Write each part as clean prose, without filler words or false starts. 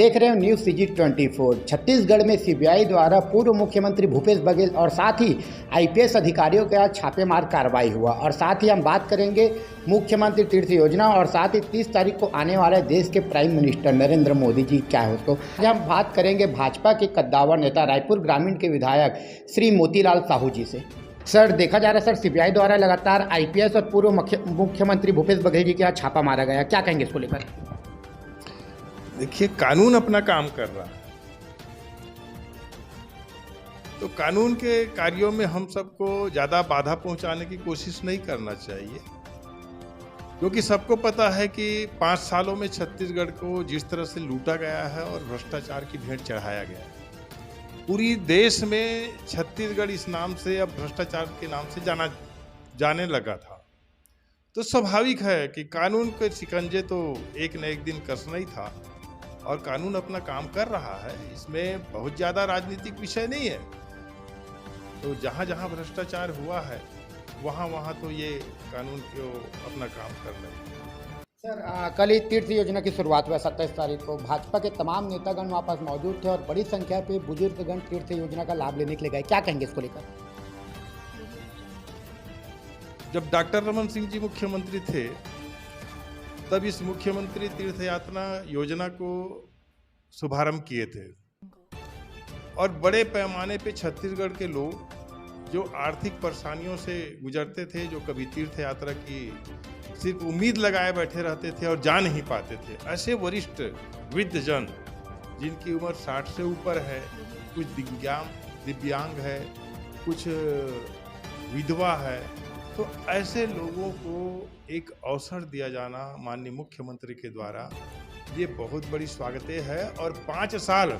देख रहे हो न्यूज़ सीजी 24। छत्तीसगढ़ में सीबीआई द्वारा पूर्व मुख्यमंत्री भूपेश बघेल और साथ ही आईपीएस अधिकारियों के आज छापेमार कार्रवाई हुआ। और साथ ही हम बात करेंगे मुख्यमंत्री तीर्थ योजना और साथ ही 30 तारीख को आने वाले देश के प्राइम मिनिस्टर नरेंद्र मोदी जी क्या है उसको। आज हम बात करेंगे भाजपा के कद्दावर नेता रायपुर ग्रामीण के विधायक श्री मोतीलाल साहू जी से। सर, देखा जा रहा है सर, सीबीआई द्वारा लगातार आईपीएस और पूर्व मुख्यमंत्री भूपेश बघेल जी के यहाँ छापा मारा गया, क्या कहेंगे इसको लेकर? देखिए, कानून अपना काम कर रहा है, तो कानून के कार्यों में हम सबको ज्यादा बाधा पहुंचाने की कोशिश नहीं करना चाहिए, क्योंकि सबको पता है कि 5 सालों में छत्तीसगढ़ को जिस तरह से लूटा गया है और भ्रष्टाचार की भेंट चढ़ाया गया है, पूरी देश में छत्तीसगढ़ इस नाम से, अब भ्रष्टाचार के नाम से जाने लगा था। तो स्वाभाविक है कि कानून के शिकंजे तो एक न एक दिन कसना ही था, और कानून अपना काम कर रहा है। इसमें बहुत ज्यादा राजनीतिक विषय नहीं है। तो जहां जहां भ्रष्टाचार हुआ है वहां तो ये कानून को अपना काम कर रहे हैं। सर, कल ही तीर्थ योजना की शुरुआत हुआ 27 तारीख को। भाजपा के तमाम नेतागण वहाँ पास मौजूद थे और बड़ी संख्या पे बुजुर्गगण तीर्थ योजना का लाभ लेने के लिए गए, क्या कहेंगे इसको लेकर? जब डॉक्टर रमन सिंह जी मुख्यमंत्री थे, तब इस मुख्यमंत्री तीर्थ यात्रा योजना को शुभारंभ किए थे, और बड़े पैमाने पे छत्तीसगढ़ के लोग जो आर्थिक परेशानियों से गुजरते थे, जो कभी तीर्थ यात्रा की सिर्फ उम्मीद लगाए बैठे रहते थे और जा नहीं पाते थे, ऐसे वरिष्ठ वृद्ध जन जिनकी उम्र 60 से ऊपर है, कुछ दिव्यांग है, कुछ विधवा है, तो ऐसे लोगों को एक अवसर दिया जाना माननीय मुख्यमंत्री के द्वारा, ये बहुत बड़ी स्वागत है। और 5 साल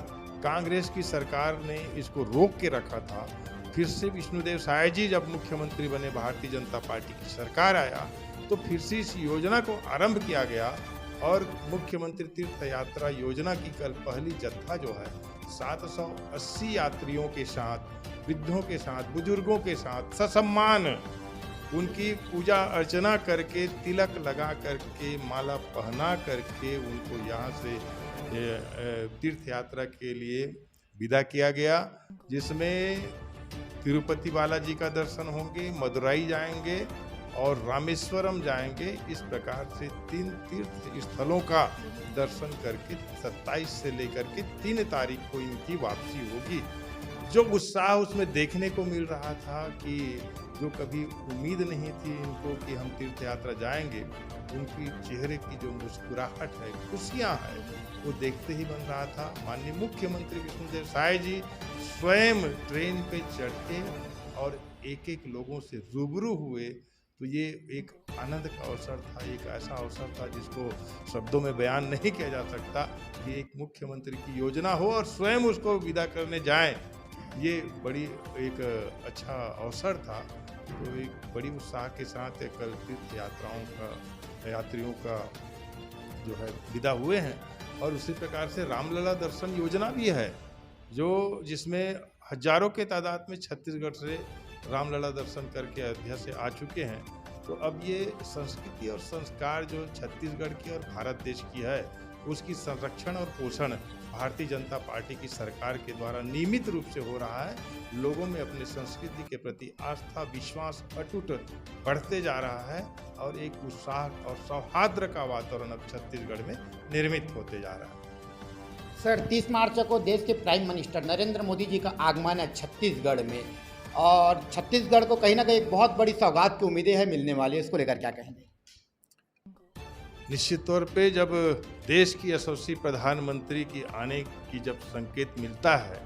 कांग्रेस की सरकार ने इसको रोक के रखा था। फिर से विष्णुदेव साय जी जब मुख्यमंत्री बने, भारतीय जनता पार्टी की सरकार आया, तो फिर से इस योजना को आरंभ किया गया, और मुख्यमंत्री तीर्थ यात्रा योजना की कल पहली जत्था जो है 780 यात्रियों के साथ, वृद्धों के साथ, बुजुर्गों के साथ ससम्मान उनकी पूजा अर्चना करके, तिलक लगा करके, माला पहना करके उनको यहाँ से तीर्थ यात्रा के लिए विदा किया गया, जिसमें तिरुपति बालाजी का दर्शन होंगे, मदुराई जाएंगे और रामेश्वरम जाएंगे। इस प्रकार से 3 तीर्थ स्थलों का दर्शन करके 27 से लेकर के 3 तारीख को इनकी वापसी होगी। जो उत्साह उसमें देखने को मिल रहा था, कि जो कभी उम्मीद नहीं थी इनको कि हम तीर्थ यात्रा जाएंगे, उनकी चेहरे की जो मुस्कुराहट है, खुशियां है, वो देखते ही बन रहा था। माननीय मुख्यमंत्री विष्णुदेव साय जी स्वयं ट्रेन पे चढ़े और एक एक लोगों से रूबरू हुए, तो ये एक आनंद का अवसर था, एक ऐसा अवसर था जिसको शब्दों में बयान नहीं किया जा सकता, कि एक मुख्यमंत्री की योजना हो और स्वयं उसको विदा करने जाएं, ये बड़ी एक अच्छा अवसर था। तो एक बड़ी उत्साह के साथ कल तीर्थ यात्रियों का जो है विदा हुए हैं। और उसी प्रकार से रामलला दर्शन योजना भी है, जिसमें हजारों के तादाद में छत्तीसगढ़ से रामलला दर्शन करके अयोध्या से आ चुके हैं। तो अब ये संस्कृति और संस्कार जो छत्तीसगढ़ की और भारत देश की है, उसकी संरक्षण और पोषण भारतीय जनता पार्टी की सरकार के द्वारा नियमित रूप से हो रहा है। लोगों में अपने संस्कृति के प्रति आस्था, विश्वास अटूट बढ़ते जा रहा है, और एक उत्साह और सौहार्द का वातावरण अब छत्तीसगढ़ में निर्मित होते जा रहा है। सर, 30 मार्च को देश के प्राइम मिनिस्टर नरेंद्र मोदी जी का आगमन है छत्तीसगढ़ में, और छत्तीसगढ़ को कहीं ना कहीं बहुत बड़ी सौगात की उम्मीदें हैं मिलने वाली है, इसको लेकर क्या कहेंगे? निश्चित तौर पे जब देश की यशस्वी प्रधानमंत्री की आने की जब संकेत मिलता है,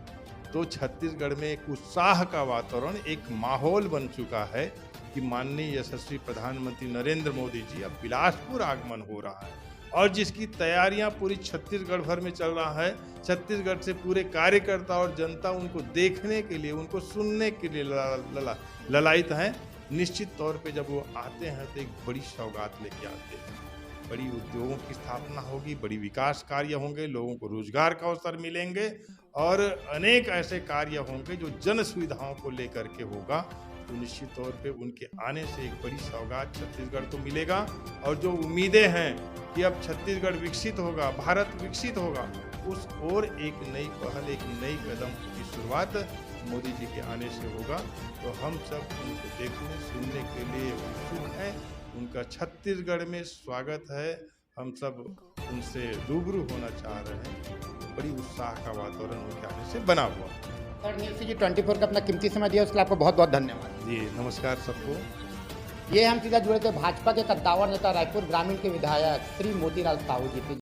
तो छत्तीसगढ़ में एक उत्साह का वातावरण, एक माहौल बन चुका है कि माननीय यशस्वी प्रधानमंत्री नरेंद्र मोदी जी अब बिलासपुर आगमन हो रहा है, और जिसकी तैयारियां पूरी छत्तीसगढ़ भर में चल रहा है। छत्तीसगढ़ से पूरे कार्यकर्ता और जनता उनको देखने के लिए, उनको सुनने के लिए ललायित हैं। निश्चित तौर पे जब वो आते हैं तो एक बड़ी सौगात लेके आते हैं। बड़ी उद्योगों की स्थापना होगी, बड़ी विकास कार्य होंगे, लोगों को रोजगार का अवसर मिलेंगे, और अनेक ऐसे कार्य होंगे जो जन सुविधाओं को लेकर के होगा। तो निश्चित तौर पे उनके आने से एक बड़ी सौगात छत्तीसगढ़ को मिलेगा, और जो उम्मीदें हैं कि अब छत्तीसगढ़ विकसित होगा, भारत विकसित होगा, उस और एक नई पहल, एक नई कदम की शुरुआत मोदी जी के आने से होगा। तो हम सब उनको देखने सुनने के लिए उत्सुक हैं। उनका छत्तीसगढ़ में स्वागत है। हम सब उनसे रूबरू होना चाह रहे हैं। बड़ी उत्साह का वातावरण उनके आने से बना हुआ। सर, न्यूज़ जी 24 का अपना कीमती समय दिया, उसके लिए आपको बहुत बहुत धन्यवाद। जी नमस्कार सबको। ये हम सीधा जुड़े थे भाजपा के कद्दावर नेता रायपुर ग्रामीण के विधायक श्री मोतीलाल साहू जी से।